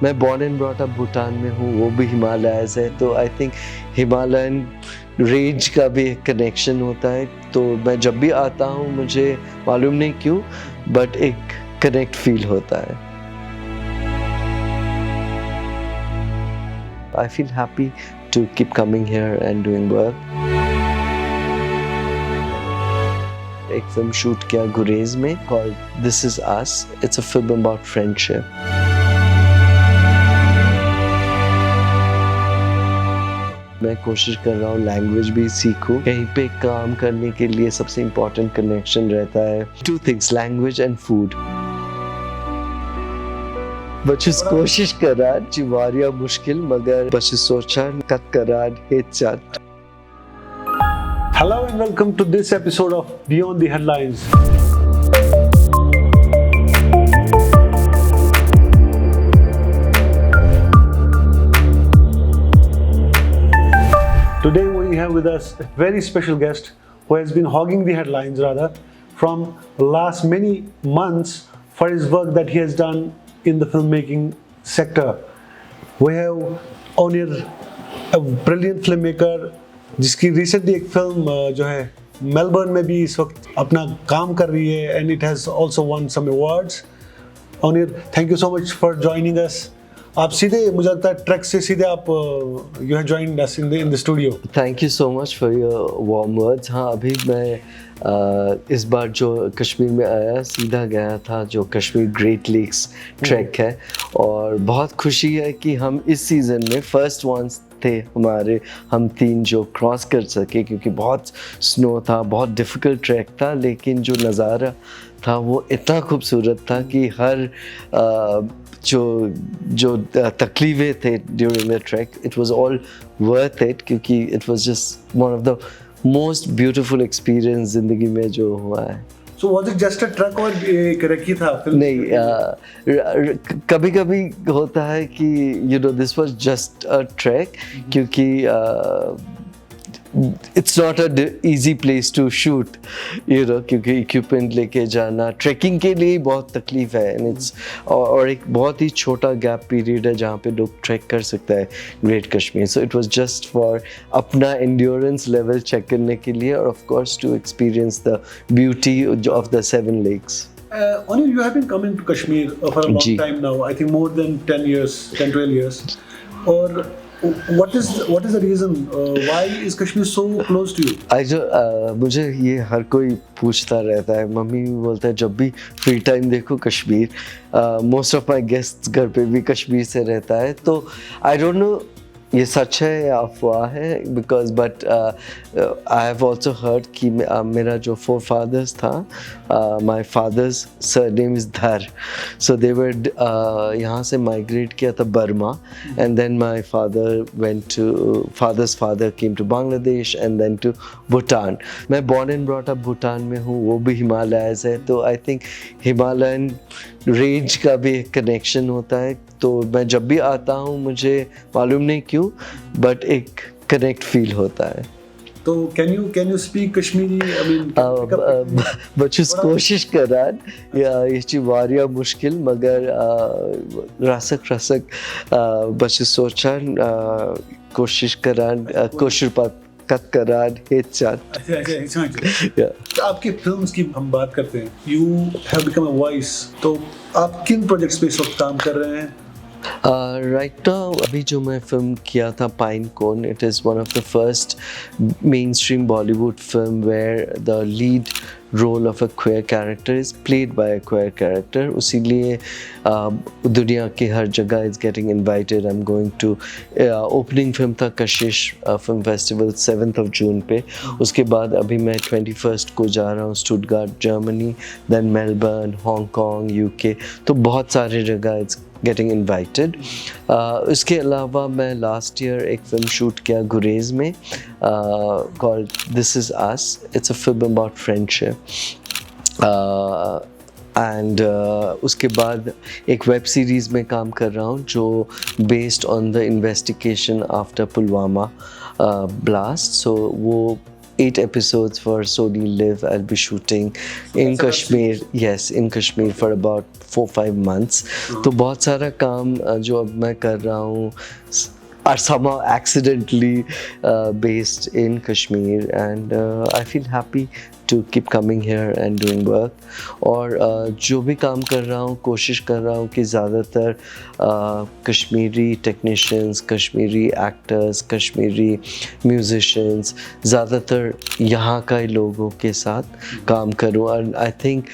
मैं born and brought up Bhutan में हूँ, वो भी हिमालयाज़ है, तो आई थिंक हिमालयन रेंज का भी एक कनेक्शन होता है। तो मैं जब भी आता हूँ मुझे मालूम नहीं क्यों बट एक कनेक्ट फील होता है। I feel happy to keep coming here and doing work. एक फिल्म शूट किया गुरेज में called This Is Us. It's a film about friendship. मैं कोशिश कर रहा हूँ लैंग्वेज भी सीखूं। कहीं पे काम करने के लिए सबसे इम्पोर्टेंट कनेक्शन रहता है two things, language and food. बच्चों कोशिश करान जी वारिया मुश्किल मगर बच्चों सोचान कत करान हेचट। Hello and welcome to this episode of Beyond the Headlines. Today we have with us a very special guest who has been hogging the headlines rather from last many months for his work that he has done in the filmmaking sector. We have Onir, a brilliant filmmaker, जिसकी recently एक film जो है Melbourne में भी इस वक्त अपना काम कर रही है and it has also won some awards. Onir, thank you so much for joining us. आप सीधे मुझे लगता है ट्रैक से सीधे आप you have joined us in the studio. Thank you so much for your warm words. हाँ, अभी मैं इस बार जो कश्मीर में आया सीधा गया था जो कश्मीर ग्रेट लेक्स ट्रैक है और बहुत खुशी है कि हम इस सीज़न में फर्स्ट वंस थे हम तीन जो क्रॉस कर सके, क्योंकि बहुत स्नो था, बहुत डिफ़िकल्ट ट्रैक था, लेकिन जो नज़ारा था वो इतना खूबसूरत था कि हर जो तकलीफ़ें थे during the track, it was all worth it, क्योंकि it was just one of the most beautiful experience ज़िंदगी में जो हुआ है। So was it just a track और एक रखी था? नहीं, कभी कभी होता है कि you know this was just a track, क्योंकि it's not a easy place to shoot, you know, क्योंकि इक्विपमेंट लेके जाना ट्रैकिंग के लिए बहुत तकलीफ है एंड इट्स और एक बहुत ही छोटा गैप पीरियड है जहाँ पे लोग ट्रैक कर सकता है great Kashmir. So it was just for अपना एंड्योरेंस लेवल चेक करने के लिए और of course to experience the beauty of the 7 lakes. Onir, you have been coming to Kashmir for a long time now. I think more than 10 years, 10-12 years. Or what is the reason? Why is Kashmir so close to you? मुझे ये हर कोई पूछता रहता है, mummy भी बोलता है जब भी फ्री टाइम देखो Kashmir. Most of my guests घर पे भी कश्मीर से रहता है, तो आई डोंट नो ये सच है या अफवाह है, because but I have also heard कि मेरा जो फोर फादर्स था, माई फादर्स सरनेम इज़ धर, सो दे वर यहाँ से माइग्रेट किया था Burma and then my father went to father's father came to Bangladesh and then to Bhutan. मैं born and brought up Bhutan में हूँ, वो भी हिमालयाज़ है, तो आई थिंक हिमालयन रेंज का भी एक कनेक्शन होता है। तो मैं जब भी आता हूँ मुझे मालूम नहीं क्यों बट एक कनेक्ट फील होता है। तो can you speak Kashmiri? I mean, बच्चों कोशिश करान ये चीज़ वारिया मुश्किल मगर रसक बच्चों सोचान कोशिश करान कोशिश पात कत करान हेचट। अच्छा, आपकी फिल्म्स की हम बात करते हैं। You have become a voice. तो आप किन प्रोजेक्ट्स पे इस वक्त काम कर रहे हैं? राइट नाउ अभी जो मैं फिल्म किया था pine cone, it is one of the first main stream Bollywood film where the lead role of a queer character is played by a queer character. उसीलिए दुनिया के हर जगह is getting invited. I am going to opening film था Kashish film festival 7 जून पे, उसके बाद अभी मैं 21 को जा रहा हूँ Stuttgart Germany, then Melbourne, Hong Kong, UK, तो बहुत सारे जगह इट्स गेटिंग इन्वाइटेड। इसके अलावा मैं लास्ट ईयर एक फिल्म शूट किया गुरेज में called this is us. It's a film about friendship and उसके बाद एक वेब सीरीज़ में काम कर रहा हूँ जो based on the investigation after Pulwama blast. So वो 8 episodes for Sony Live. I'll be shooting in Kashmir. Yes, in Kashmir for about 4-5 months. तो बहुत सारा काम जो अब मैं कर रहा हूँ are somehow accidentally based in Kashmir, and I feel happy to keep coming here and doing work. और जो भी काम कर रहा हूँ कोशिश कर रहा हूँ कि ज़्यादातर Kashmiri technicians, Kashmiri actors, Kashmiri musicians, ज़्यादातर यहाँ का ही लोगों के साथ काम करूँ. और आई थिंक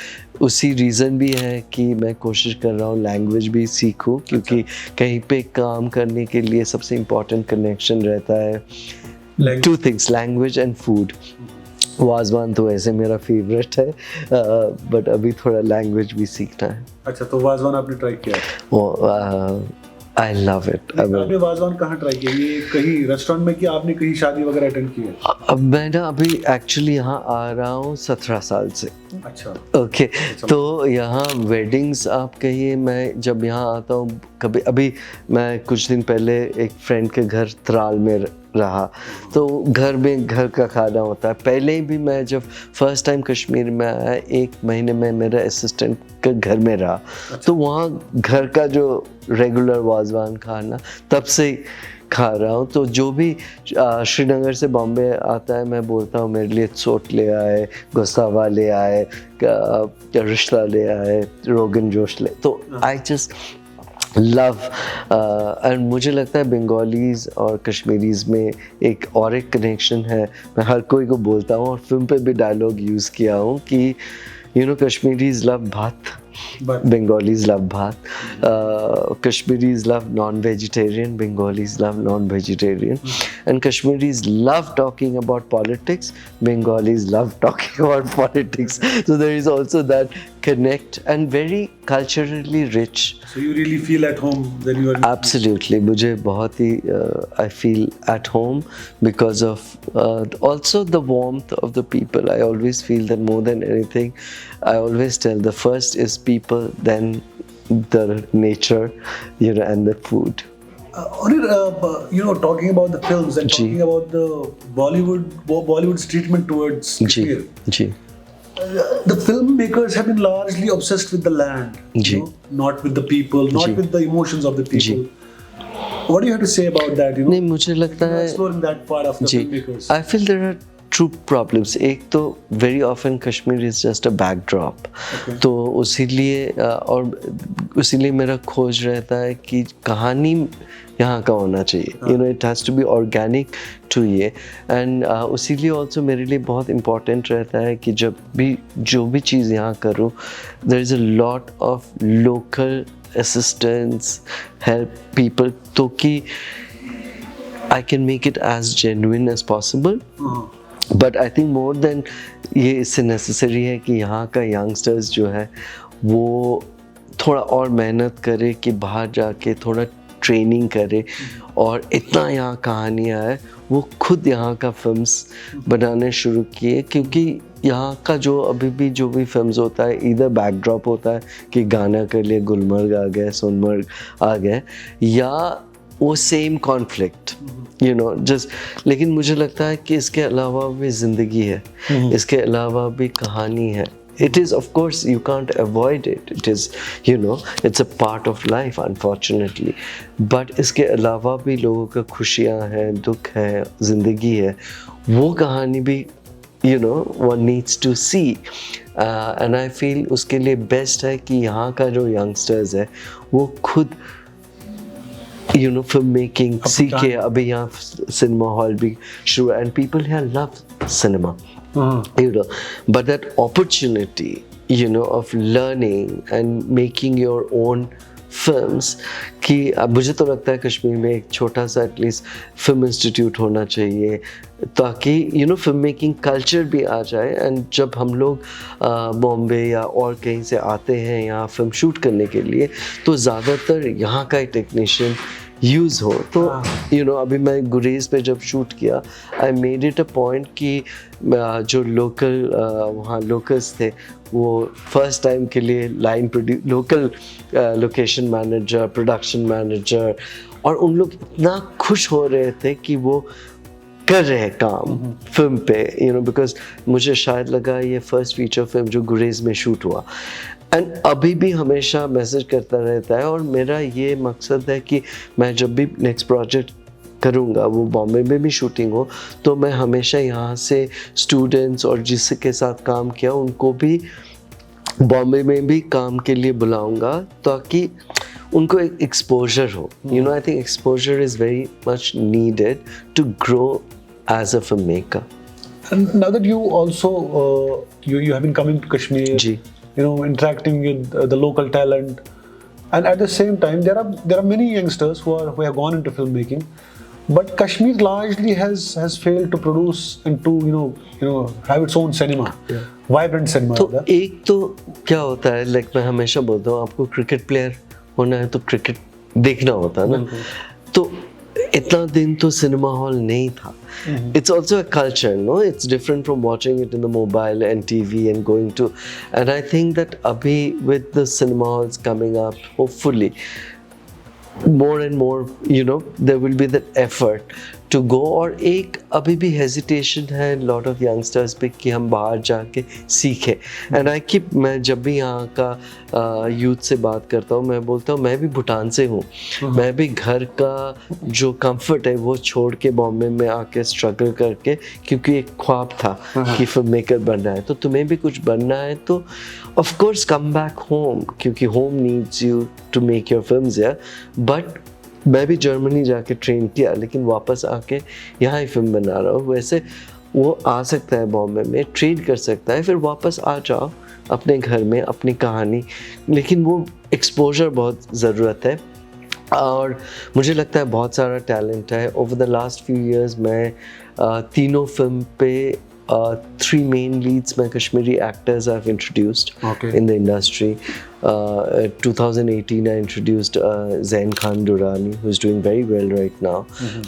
उसी रीज़न भी है कि मैं कोशिश कर रहा हूँ लैंग्वेज भी सीखूँ, क्योंकि कहीं पे काम करने के लिए सबसे इम्पोर्टेंट कनेक्शन रहता है 2 things, language and food. Wazwan तो ऐसे मेरा फेवरेट है, बट अभी थोड़ा लैंग्वेज भी सीखना है. अच्छा, तो वाजवान आपने ट्राई किया? वो आई लव इट. आपने वाजवान कहाँ ट्राई किया? ये कहीं रेस्टोरेंट में कि आपने कहीं शादी वगैरह अटेंड की है? अब मैं ना अभी एक्चुअली यहाँ आ रहा हूँ 17 साल से. अच्छा. ओके, तो यहाँ वेडिंग्स आप कहिए, मैं जब यहाँ आता हूँ कभी, अभी मैं कुछ दिन पहले एक फ्रेंड के घर त्राल में रहा, तो घर में घर का खाना होता है. पहले भी मैं जब फर्स्ट टाइम कश्मीर में आया 1 महीने में मेरा असिस्टेंट के घर में रहा. तो वहाँ घर का जो रेगुलर वाजवान खाना तब से खा रहा हूँ. तो जो भी श्रीनगर से बॉम्बे आता है मैं बोलता हूँ मेरे लिए चोट ले आए, गोसावा ले आए, रिश्ता ले आए, रोगन जोश ले. तो आई जस्ट लव एंड मुझे लगता है बंगालीज़ और कश्मीरीज़ में एक और एक कनेक्शन है. मैं हर कोई को बोलता हूँ और फिल्म पे भी डायलॉग यूज़ किया हूँ कि Kashmiris love bhat, Bengalis love bhat. Kashmiris love non-vegetarian, Bengalis love non-vegetarian. And Kashmiris love talking about politics, Bengalis love talking about politics. So there is also that connect and very culturally rich. So you really feel at home when you are... Absolutely. मुझे बहुत ही I feel at home because of also the warmth of the people. I always feel that more than anything, I always tell the first is people, then the nature, and the food. Onir, talking about the films and talking about the Bollywood's treatment towards Kashmir. The filmmakers have been largely obsessed with the land, not with the people, not with the emotions of the people. What do you have to say about that? नहीं, मुझे लगता है exploring that part of the filmmakers. I feel there are true problems. एक तो very often Kashmir is just a backdrop. तो उसीलिए मेरा खोज रहता है कि कहानी यहाँ का होना चाहिए. It has to be organic to ये. And उसीलिए also मेरे लिए बहुत important रहता है कि जो भी चीज़ यहाँ करूँ, there is a lot of local assistance, help people, तो कि I can make it as genuine as possible. But I think more than ये इससे necessary है कि यहाँ का youngsters जो है वो थोड़ा और मेहनत करे कि बाहर जाके थोड़ा ट्रेनिंग करे और इतना यहाँ कहानियाँ है वो खुद यहाँ का फिल्म्स बनाने शुरू किए. क्योंकि यहाँ का अभी भी जो भी फिल्म्स होता है इधर बैकड्रॉप होता है कि गाना के लिए गुलमर्ग आ गए, सोनमर्ग आ गए, या वो सेम कॉन्फ्लिक्ट जस्ट. लेकिन मुझे लगता है कि इसके अलावा भी ज़िंदगी है, इसके अलावा भी कहानी है. It is, of course, you can't avoid it. It is, it's a part of life, unfortunately. But इसके अलावा भी लोगों का खुशियाँ हैं, दुख है, ज़िंदगी है. वो कहानी भी, one needs to see. And I feel उसके लिए best है कि यहाँ का जो youngsters है, वो खुद film making सीखे. अभी यहाँ cinema hall भी शुरू, and people here love cinema. But that opportunity, of learning and making your own films, कि मुझे तो लगता है कश्मीर में एक छोटा सा एटलीस्ट फिल्म इंस्टीट्यूट होना चाहिए ताकि फिल्म मेकिंग कल्चर भी आ जाए. एंड जब हम लोग बॉम्बे या और कहीं से आते हैं यहाँ फिल्म शूट करने के लिए, तो ज़्यादातर यहाँ का ही टेक्नीशियन यूज़ हो. तो अभी मैं गुरेज पे जब शूट किया, I made it a point कि जो वहाँ लोकल्स थे वो फर्स्ट टाइम के लिए local location manager, production manager, और उन लोग इतना खुश हो रहे थे कि वो कर रहे हैं काम फिल्म पे, यू नो, बिकॉज मुझे शायद लगा ये फर्स्ट फीचर फिल्म जो गुरेज में शूट हुआ, एंड अभी भी हमेशा मैसेज करता रहता है। और मेरा ये मकसद है कि मैं जब भी नेक्स्ट प्रोजेक्ट करूँगा, वो बॉम्बे में भी शूटिंग हो, तो मैं हमेशा यहाँ से स्टूडेंट्स और जिसके साथ काम किया उनको भी बॉम्बे में भी काम के लिए बुलाऊंगा, ताकि उनको एक एक्सपोजर हो। You know, I think exposure is very much needed to grow as a film maker. And now that you also you have been coming to Kashmir, जी। you know, interacting with the local talent, and at the same time there are many youngsters who have gone into filmmaking, but Kashmir largely has failed to produce and to you know have its own cinema, vibrant cinema. तो एक तो क्या होता है, like मैं हमेशा बोलता हूँ, आपको क्रिकेट प्लेयर होना है तो क्रिकेट देखना होता है ना, तो इतना दिन तो सिनेमा हॉल नहीं था. It's also a culture, no? It's different from watching it in the mobile and TV and going to, and I think that abhi with the cinema halls coming up, hopefully more and more, you know, there will be that effort to go. और एक अभी भी hesitation है lot of youngsters पे कि हम बाहर जाके सीखें. And I keep, मैं जब भी यहाँ का youth से बात करता हूँ, मैं बोलता हूँ मैं भी भूटान से हूँ, मैं भी घर का जो comfort है वो छोड़ के बॉम्बे में आके struggle करके, क्योंकि एक ख्वाब था कि फिल्म मेकर बनना है, तो तुम्हें भी कुछ बनना है तो of course come back home, क्योंकि home needs you to make your films here. But मैं भी जर्मनी जाके ट्रेन किया, लेकिन वापस आके यहाँ ही फिल्म बना रहा हूँ. वैसे वो आ सकता है बॉम्बे में, ट्रेड कर सकता है, फिर वापस आ जाओ अपने घर में अपनी कहानी, लेकिन वो एक्सपोजर बहुत ज़रूरत है. और मुझे लगता है बहुत सारा टैलेंट है. Over the last few years मैं तीनों फिल्म पे 3 main leads my Kashmiri actors I've introduced in the industry. 2018 I introduced Zain Khan Durrani, who is doing very well right now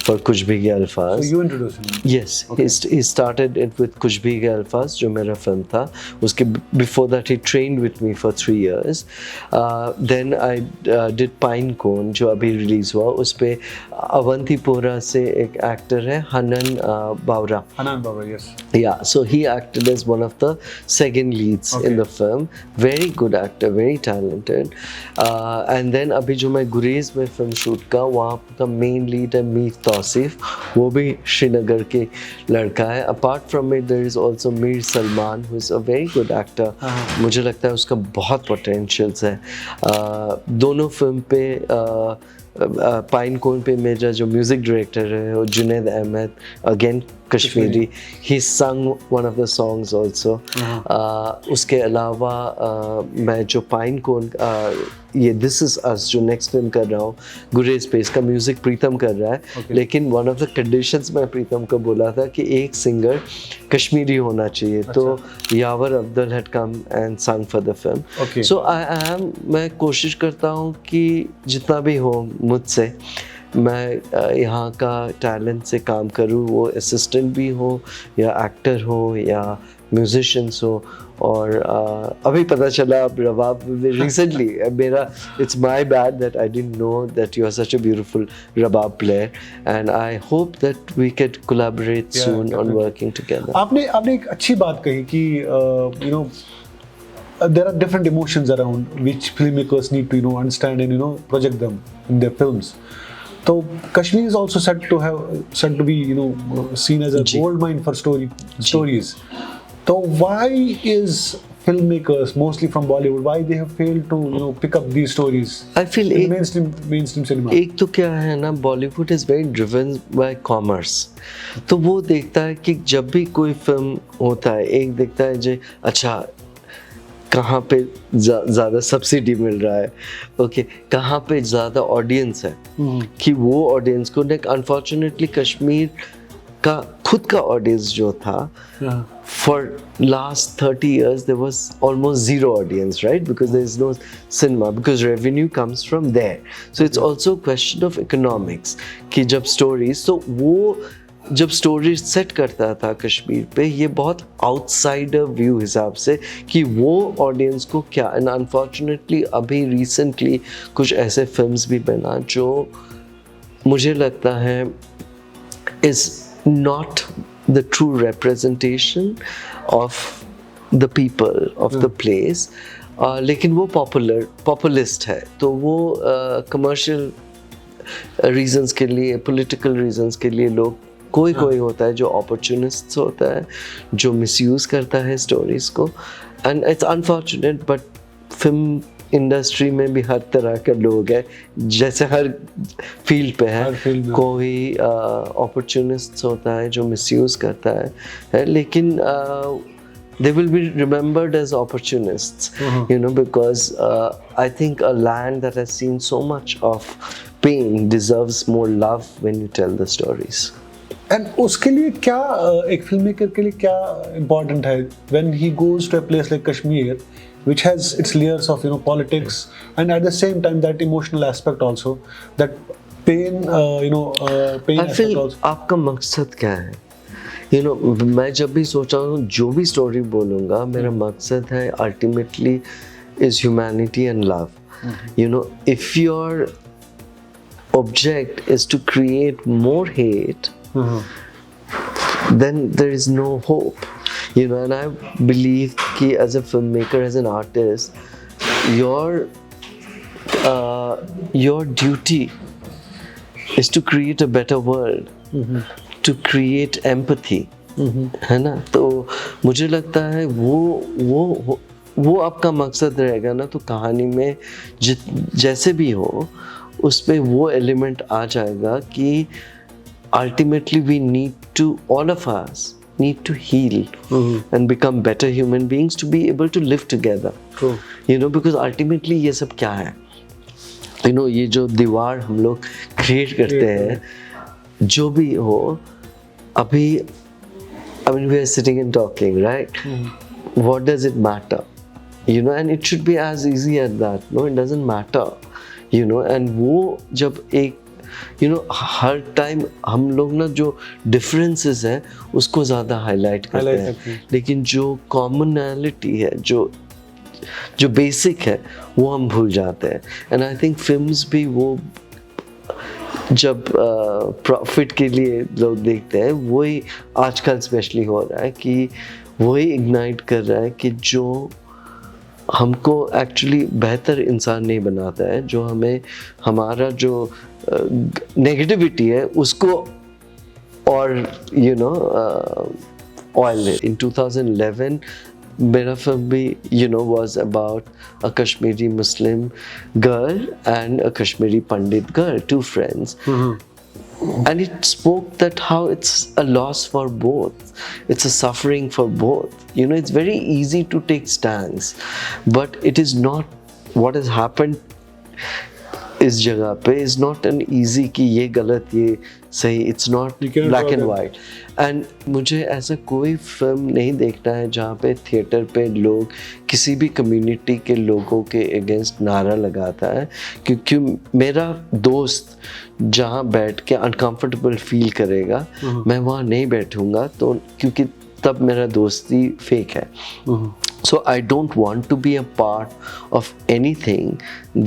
for Kuch Bhige Alfaz. So you introduced him? Yes, he started it with Kuch Bhige Alfaz, जो मेरा film था. उसके before that he trained with me for 3 years. Then I did Pine Cone, जो अभी release हुआ. उस पे अवंतीपोरा से एक actor है, Hanan Bawra. Hanan Bawra, yes. Yeah, so he acted as one of the second leads in the film. Very good actor, very talented. And then अभी जो मैं गुरेज में फिल्म शूट का, वहाँ का मेन लीड है मीर तौसीफ, वो भी श्रीनगर के लड़का है. Apart from it, there is also Mir Salman, who is a very good actor. मुझे लगता है उसका बहुत potentials है. दोनों फिल्म पे पाइन कोन पे मेरा जो म्यूजिक डायरेक्टर है वो जुनैद अहमद, अगेन कश्मीरी, ही संग one of the songs also. उसके अलावा मैं जो पाइन कोन ये दिस इज अस जो नेक्स्ट फिल्म कर रहा हूँ गुरेज पे, इसका म्यूजिक प्रीतम कर रहा है. लेकिन वन ऑफ द कंडीशंस मैं प्रीतम को बोला था कि एक सिंगर कश्मीरी होना चाहिए. तो यावर अब्दुल हैड कम एंड संग फॉर द फिल्म. सो मैं कोशिश करता हूँ कि जितना भी हो मुझसे, मैं यहाँ का टैलेंट से काम करूँ, वो असिस्टेंट भी हो या एक्टर हो या म्यूजिशियंस हो. और अभी पता चला अब रबाब रिसेंटली मेरा, it's my bad that I didn't know that you are such a beautiful rabab player, and I hope that we can collaborate soon on working together. आपने एक अच्छी बात कही कि you know there are different emotions around which filmmakers need to understand and project them in their films. So Kashmir is also said to be seen as a gold mine for stories. So why is filmmakers mostly from Bollywood, why they have failed to pick up these stories? I feel in mainstream cinema. एक तो क्या है ना, Bollywood is very driven by commerce. तो वो देखता है कि जब भी कोई फिल्म होता है, एक देखता है जो अच्छा कहाँ पे ज़्यादा सब्सिडी मिल रहा है, ओके, कहाँ पे ज़्यादा ऑडियंस है, कि वो ऑडियंस को. अनफॉर्चुनेटली कश्मीर का खुद का ऑडियंस जो था, for last 30 years there was almost zero audience, right? Because there is no cinema, because revenue comes from there. So it's also a question of economics, कि जब stories, तो वो जब स्टोरी सेट करता था कश्मीर पे, ये बहुत आउटसाइडर व्यू हिसाब से कि वो ऑडियंस को क्या. एंड अनफॉर्चुनेटली अभी रिसेंटली कुछ ऐसे फिल्म्स भी बना जो मुझे लगता है इस not the true representation of the people of the place, लेकिन वो populist है, तो वो commercial reasons के लिए, political reasons के लिए लोग कोई होता है जो opportunists होता है, जो misuse करता है stories को, and it's unfortunate, but film industry में भी हर तरह के लोग हैं, जैसे हर फील्ड पे है, कोई opportunists होता है जो misuse करता है, लेकिन they will be remembered as opportunists, you know, because I think a land that has seen so much of pain deserves more love when you tell the stories. And उसके लिए क्या एक फिल्ममेकर के लिए क्या important है when he goes to a place like Kashmir, which has its layers of, you know, politics and at the same time that emotional aspect also, that pain, pain I feel aspect also. आपका मकसद क्या है? You know, मैं जब भी सोचा हूँ जो भी story बोलूँगा, मेरा मकसद है ultimately is humanity and love. You know, if your object is to create more hate, then there is no hope. You know, and I believe कि as a filmmaker, as an artist, your duty is to create a better world, to create empathy, है ना? तो मुझे लगता है वो आपका मकसद रहेगा ना, तो कहानी में जैसे भी हो उस पे वो एलिमेंट आ जाएगा कि ultimately we need to, all of us need to heal and become better human beings to be able to live together. True. You know, because ultimately ये सब क्या है? You know, ये जो दीवार हम लोग create करते हैं, जो भी हो, अभी I mean we are sitting and talking, right? What does it matter? You know, and it should be as easy as that. No, it doesn't matter. You know, and वो जब एक हर टाइम हम लोग ना जो डिफरेंसेस हैं उसको ज़्यादा हाईलाइट करते हैं, लेकिन जो कॉमनैलिटी है, जो बेसिक है, वो हम भूल जाते हैं. एंड आई थिंक फिल्म्स भी वो जब प्रॉफिट के लिए लोग देखते हैं, वही आजकल स्पेशली हो रहा है कि वही इग्नाइट कर रहा है कि जो हमको एक्चुअली बेहतर इंसान नहीं बनाता है, जो हमें हमारा जो नेगेटिविटी है उसको और ऑयल है. इन 2011 मेरा फिल्म भी was about a Kashmiri Muslim girl and a Kashmiri Pandit girl, two friends. And it spoke that how it's a loss for both, it's a suffering for both. It's very easy to take stands, but it is not what has happened इस जगह पे is not an easy कि ये गलत ये सही, it's not black and white. And मुझे ऐसा कोई फिल्म नहीं देखना है जहाँ पे थिएटर पे लोग किसी भी कम्युनिटी के लोगों के अगेंस्ट नारा लगाता है, क्योंकि मेरा दोस्त जहाँ बैठ के अनकंफर्टेबल फील करेगा, मैं वहाँ नहीं बैठूंगा, तो क्योंकि तब मेरा दोस्ती फेक है. So I don't want to be a part of anything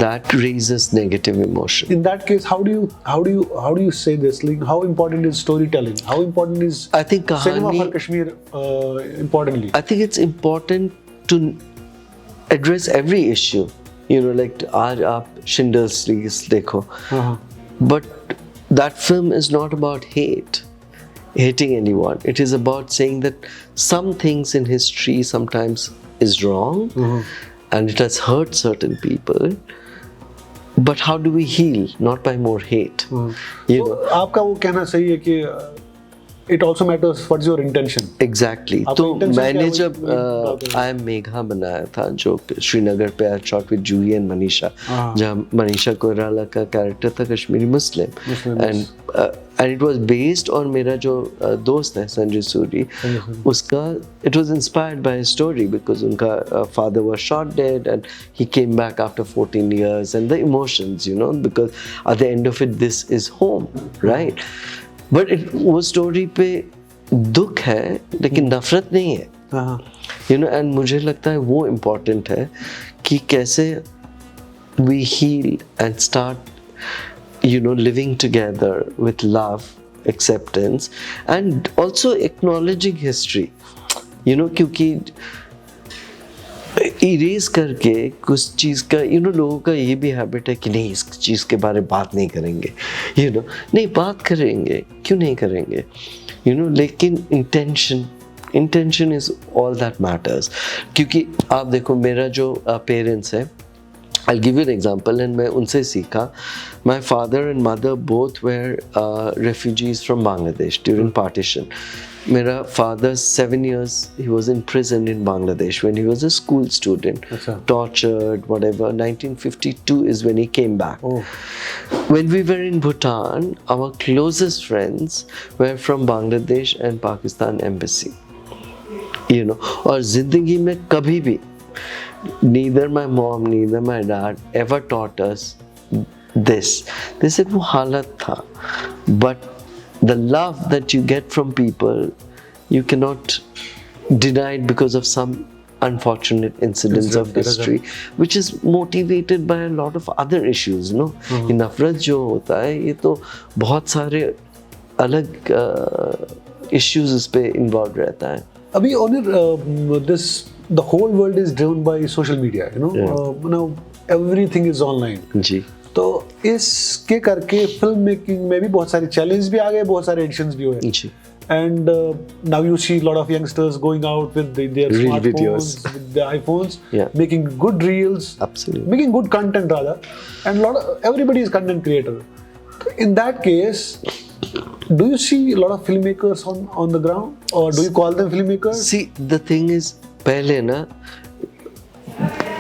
that raises negative emotion. In that case, how do you say this? Like, how important is storytelling? How important is I think cinema for Kashmir? Importantly, I think it's important to address every issue. Like आज आप Schindler's List देखो, but that film is not about hating anyone. It is about saying that some things in history sometimes is wrong, and it has hurt certain people, but how do we heal? Not by more hate. आपका वो कहना सही है कि it also matters what's your intention. Exactly. तो मैंने जब I Am Megha बनाया था, जो श्रीनगर पे I shot with Juhi and Manisha, जहाँ मनीषा कोइराला का कैरेक्टर था कश्मीरी मुस्लिम, and it was based on मेरा जो दोस्त है संजय सूरी, उसका it was inspired by his story, because उनका father was shot dead and he came back after 14 years, and the emotions, because at the end of it, this is home, right? But वो story पे दुख है, लेकिन नफरत नहीं है. And मुझे लगता है वो इम्पोर्टेंट है कि कैसे we heal and start living together with love acceptance and also acknowledging history, you know, क्योंकि इरेज करके कुछ चीज़ का लोगों का ये भी हैबिट है कि नहीं इस चीज़ के बारे में बात नहीं करेंगे, नहीं बात करेंगे, क्यों नहीं करेंगे, लेकिन intention is all that matters. क्योंकि आप देखो मेरा जो पेरेंट्स है, I'll give you an example, and मैं उनसे सीखा। My father and mother both were refugees from Bangladesh during partition. मेरा father 7 years he was in prison in Bangladesh when he was a school student, tortured, whatever. 1952 is when he came back. When we were in Bhutan, our closest friends were from Bangladesh and Pakistan embassy. और जिंदगी में कभी भी neither my mom, neither my dad ever taught us this. They said वो हालत था, but the love that you get from people, you cannot deny it because of some unfortunate incidents of history, which is motivated by a lot of other issues, no? ये नफरत जो होता है ये तो बहुत सारे अलग issues इस पे involved रहता है। अभी Onir, the whole world is driven by social media, now everything is online. जी। तो इसके करके फिल्म मेकिंग में भी बहुत सारे चैलेंज भी आ गए, बहुत सारे एडिशंस भी हुए। जी। And now you see a lot of youngsters going out with their Reel smartphones, videos. with their iPhones, Yeah. making good reels, Absolutely. making good content rather, and everybody is content creator. In that case, do you see a lot of filmmakers on the ground, or do you call them filmmakers? See, the thing is, पहले ना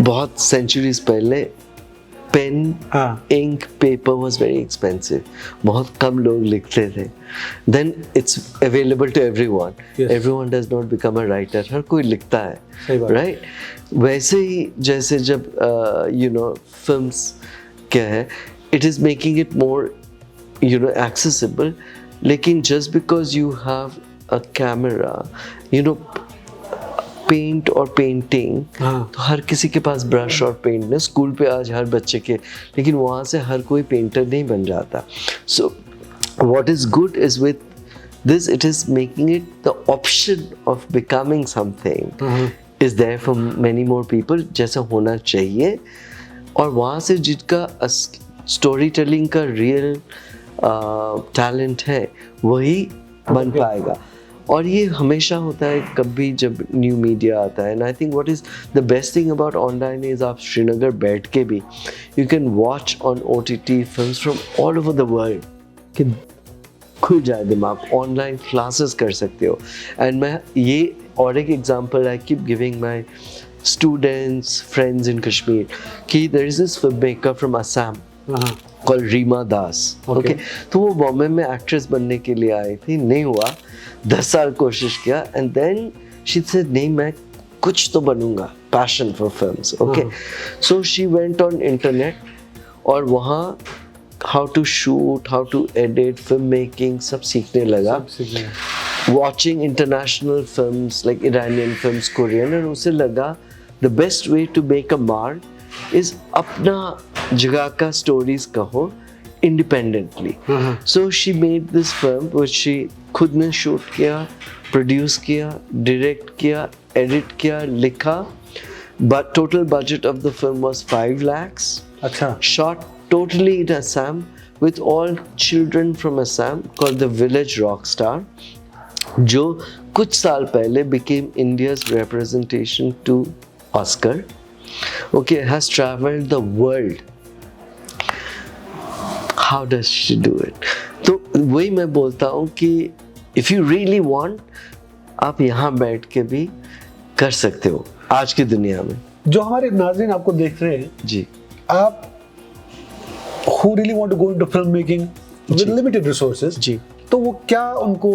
बहुत centuries पहले pen, ink, paper was very expensive, बहुत कम लोग लिखते थे। Then it's available to everyone, everyone does not become a writer, हर कोई लिखता है, राइट? वैसे ही जैसे जब फिल्म्स क्या है, it is making it more accessible, लेकिन just because you have a camera, paint और पेंटिंग, तो हर किसी के पास ब्रश और पेंट ना, स्कूल पे आज हर बच्चे के, लेकिन वहाँ से हर कोई पेंटर नहीं बन जाता। सो what is good is with this, it is making it the option of becoming something is there for many more people, जैसा होना चाहिए। और वहाँ से जिनका स्टोरी टेलिंग का रियल टैलेंट है वही बन पाएगा। और ये हमेशा होता है कभी जब न्यू मीडिया आता है। And I think what is the best thing about online is आप श्रीनगर बैठ के भी you can watch on OTT films from all over the world, कि खुल जाए दिमाग, ऑनलाइन क्लासेस कर सकते हो। एंड मैं ये और एक example I keep giving my students, friends in Kashmir, कि there is this filmmaker from Assam called Rima Das. Okay, तो वो बॉम्बे में एक्ट्रेस बनने के लिए आई थी, नहीं हुआ, 10 साल कोशिश किया, एंड देन शी सेड नहीं मैं कुछ तो बनूंगा, passion for films. Okay, so she went on internet और वहाँ how to shoot, how to edit, film making सब सीखने लगा, watching international films like Iranian films, Korean, और उसे लगा the best way to make a mark is अपना जगह का स्टोरीज कहो independently. So she made this film which she खुद ने शूट किया, प्रोड्यूस किया, डायरेक्ट किया, एडिट किया, लिखा, but total budget of the film was 5 lakhs। अच्छा, shot totally in Assam with all children from Assam, called the Village Rockstar, जो कुछ साल पहले became India's representation to Oscar. Okay, has traveled the world. How does she do it? तो वही मैं बोलता हूँ कि if you really want, आप यहाँ बैठ के भी कर सकते हो आज की दुनिया में। जो हमारे नाज़रीन आपको देख रहे हैं जी, आप who really want to go into filmmaking with limited resources, जी, तो वो क्या उनको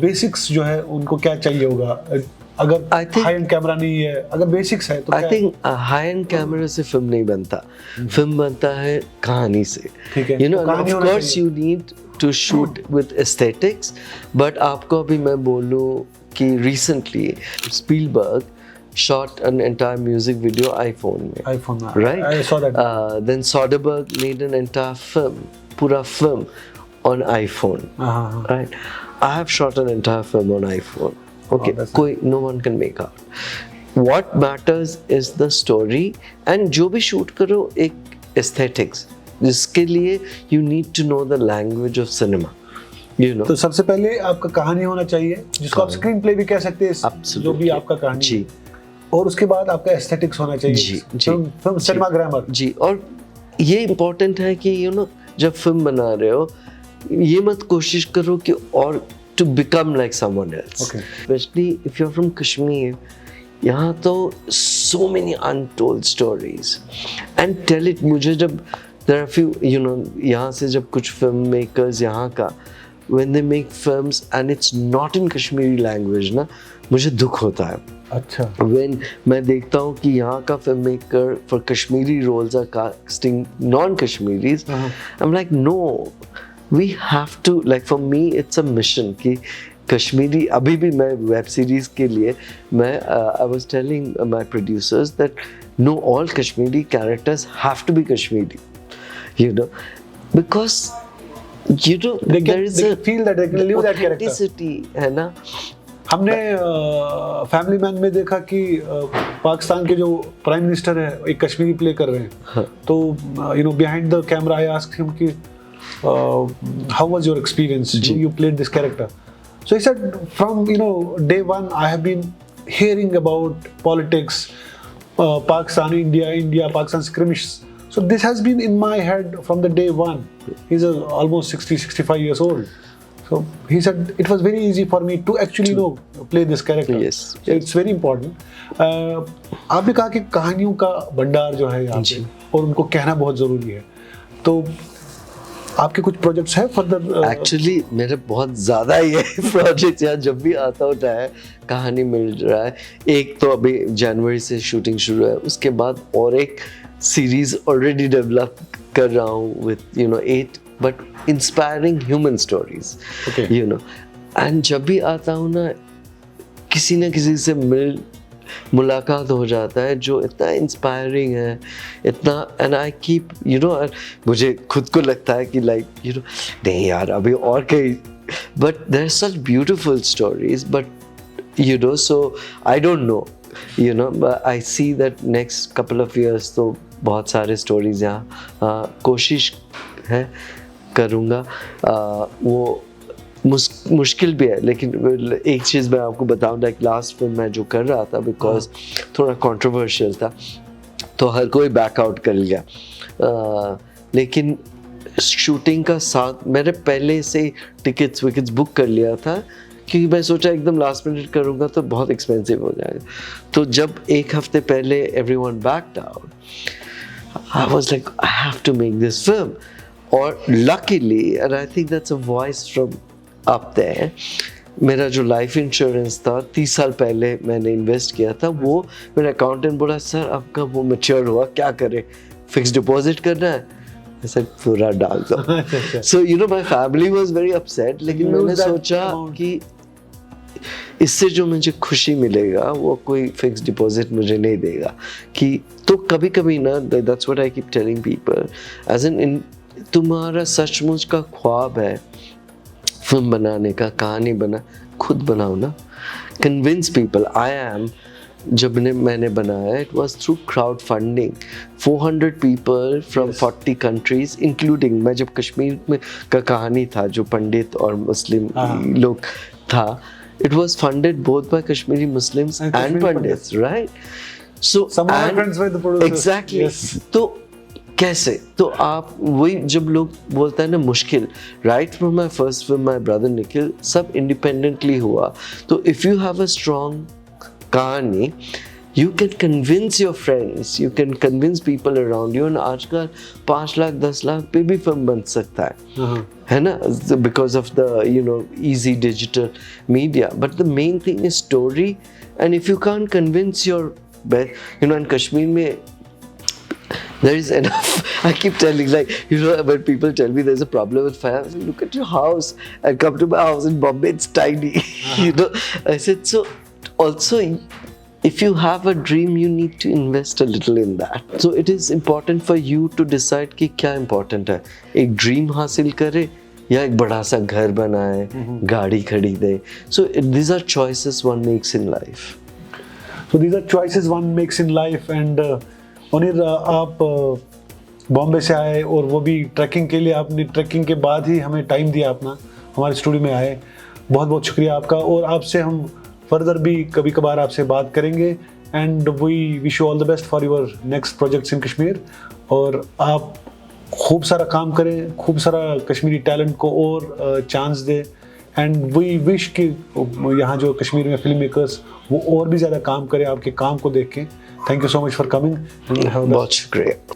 बेसिक्स जो है उनको क्या चाहिए होगा? अगर हाई एंड कैमरा नहीं है, अगर बेसिक्स है तो I think high end camera से फिल्म नहीं बनता, फिल्म बनता है कहानी से। You know, of course you need to shoot with aesthetics, but आपको अभी मैं बोलूँ कि recently Spielberg shot an entire music video iPhone में, right? I saw that. Then Soderbergh made an entire film, पूरा film on iPhone. Right? I have shot an entire film on iPhone. Okay, no one can make out. What matters is the story, and जो भी shoot करो एक aesthetics, जिसके लिए you need to know the language of cinema. You know. तो सबसे पहले आपका कहानी होना चाहिए, जिसको आप स्क्रीन प्ले भी कह सकते हैं, जो भी आपका कहानी जी, और उसके बाद आपका एस्थेटिक्स होना चाहिए जी, जी, फिल्म सिनेमा ग्रामर जी. और ये इम्पोर्टेंट है कि जब फिल्म बना रहे हो ये मत कोशिश करो कि और to become like someone else, specially if you are from Kashmir. यहाँ तो so many untold stories and tell it. मुझे जब देयर आर फ्यू यहाँ से जब कुछ फिल्म मेकर्स यहाँ का when they make films and it's not in Kashmiri language ना, मुझे दुख होता है. अच्छा. When मैं देखता हूँ कि यहाँ का film maker for Kashmiri roles are casting non-Kashmiris, I'm like no, we have to, like for me it's a mission कि कश्मीरी. अभी भी मैं वेब सीरीज के लिए मैं I was telling my producers that no, all Kashmiri characters have to be Kashmiri, because there is a feel that they can live that character. Authenticity है ना. हमने फैमिली मैन में देखा कि पाकिस्तान के जो प्राइम मिनिस्टर है एक कश्मीरी प्ले कर रहे हैं. तो behind the camera I asked him कि how was your experience? You played this character. So he said, from day one I have been hearing about politics, Pakistan, India, Pakistan skirmishes. So this has been in my head from the day one. He's almost 60-65 years old. So he said it was very easy for me to actually play this character. Yes. So it's very important. आपने कहा कि कहानियों का भंडार जो है यहाँ पे और उनको कहना बहुत जरूरी है. तो आपके कुछ प्रोजेक्ट्स हैं फर्दर? एक्चुअली मेरे बहुत ज़्यादा ये प्रोजेक्ट्स यहाँ जब भी आता होता है कहानी मिल रहा है. एक तो अभी जनवरी से शूटिंग शुरू है, उसके बाद और एक सीरीज ऑलरेडी डेवलप कर रहा हूँ with 8 but inspiring human stories. And जब भी आता हूँ ना किसी न किसी से मुलाकात हो जाता है जो इतना इंस्पायरिंग है, इतना. एंड आई कीप मुझे खुद को लगता है कि लाइक नहीं यार अभी और कहीं, but there are such beautiful stories. But so I don't know, I see that next couple of years तो बहुत सारे स्टोरीज यहाँ कोशिश है करूँगा. वो मुश्किल भी है, लेकिन एक चीज़ मैं आपको बताऊँ, लाइक लास्ट फिल्म मैं जो कर रहा था बिकॉज थोड़ा कंट्रोवर्शियल था तो हर कोई बैकआउट कर लिया. लेकिन शूटिंग का साथ मैंने पहले से टिकट्स बुक कर लिया था क्योंकि मैं सोचा एकदम लास्ट मिनट करूँगा तो बहुत एक्सपेंसिव हो जाएगा. तो जब एक हफ्ते पहले everyone backed out, I was like I have to make this film. और luckily and I think that's a voice from up there, मेरा जो लाइफ इंश्योरेंस था 30 साल पहले मैंने इन्वेस्ट किया था, वो मेरा अकाउंटेंट बोला सर आपका वो मैच्योर हुआ, क्या करें, फिक्स डिपॉजिट करना है, ऐसा पूरा डाल दो. So my family was very upset. लेकिन मैंने सोचा कि इससे जो मुझे खुशी मिलेगा वो कोई फिक्स डिपॉजिट मुझे नहीं देगा. कि तो कभी कभी ना, that's what I keep telling people, as in तुम्हारा सचमुच का ख्वाब है फिल्म बनाने का, कहानी बना, खुद बनाओ ना. Convince people. आई एम जब मैंने बनाया, it was through crowd funding. 400 people from 40 countries including, मैं जब कश्मीर में का कहानी था जो पंडित और मुस्लिम लोग था, it was funded both by Kashmiri Muslims and Pandits, right? So some of my friends were the producers. Exactly. Yes. तो कैसे, तो आप वही जब लोग बोलते हैं ना मुश्किल, right from my first film my brother Nikhil सब इंडिपेंडेंटली हुआ. तो if you have a strong कहानी, you can convince your friends, you can convince people around you. and आजकल 5 लाख 10 लाख पे भी फिल्म बन सकता है ना, because of the easy digital media. But the main thing is story, and if you can't convince your in Kashmir में there is enough. I keep telling, like, when people tell me there's a problem with fire, I say, look at your house and come to my house in Bombay, it's tiny. I said, so also if you have a dream, you need to invest a little in that. So it is important for you to decide कि क्या important है. एक dream हासिल करे या एक बड़ा सा घर बनाए, गाड़ी खरीदे. So these are choices one makes in life. So these are choices one makes in life. And Onir, आप बॉम्बे से आए और वो भी ट्रैकिंग के लिए. आपने ट्रैकिंग के बाद ही हमें टाइम दिया अपना, हमारे स्टूडियो में आए. बहुत बहुत शुक्रिया आपका. और आपसे हम फर्दर भी कभी कभार आपसे बात करेंगे. And we wish you all the best for your next projects in Kashmir. और आप खूब सारा काम करें, खूब सारा कश्मीरी टैलेंट को और चांस दें. एंड वी विश कि यहाँ जो कश्मीर में फिल्म मेकर्स वो और भी ज़्यादा काम करें, आपके काम को देख के. Thank you so much for coming. बहुत शुक्रिया.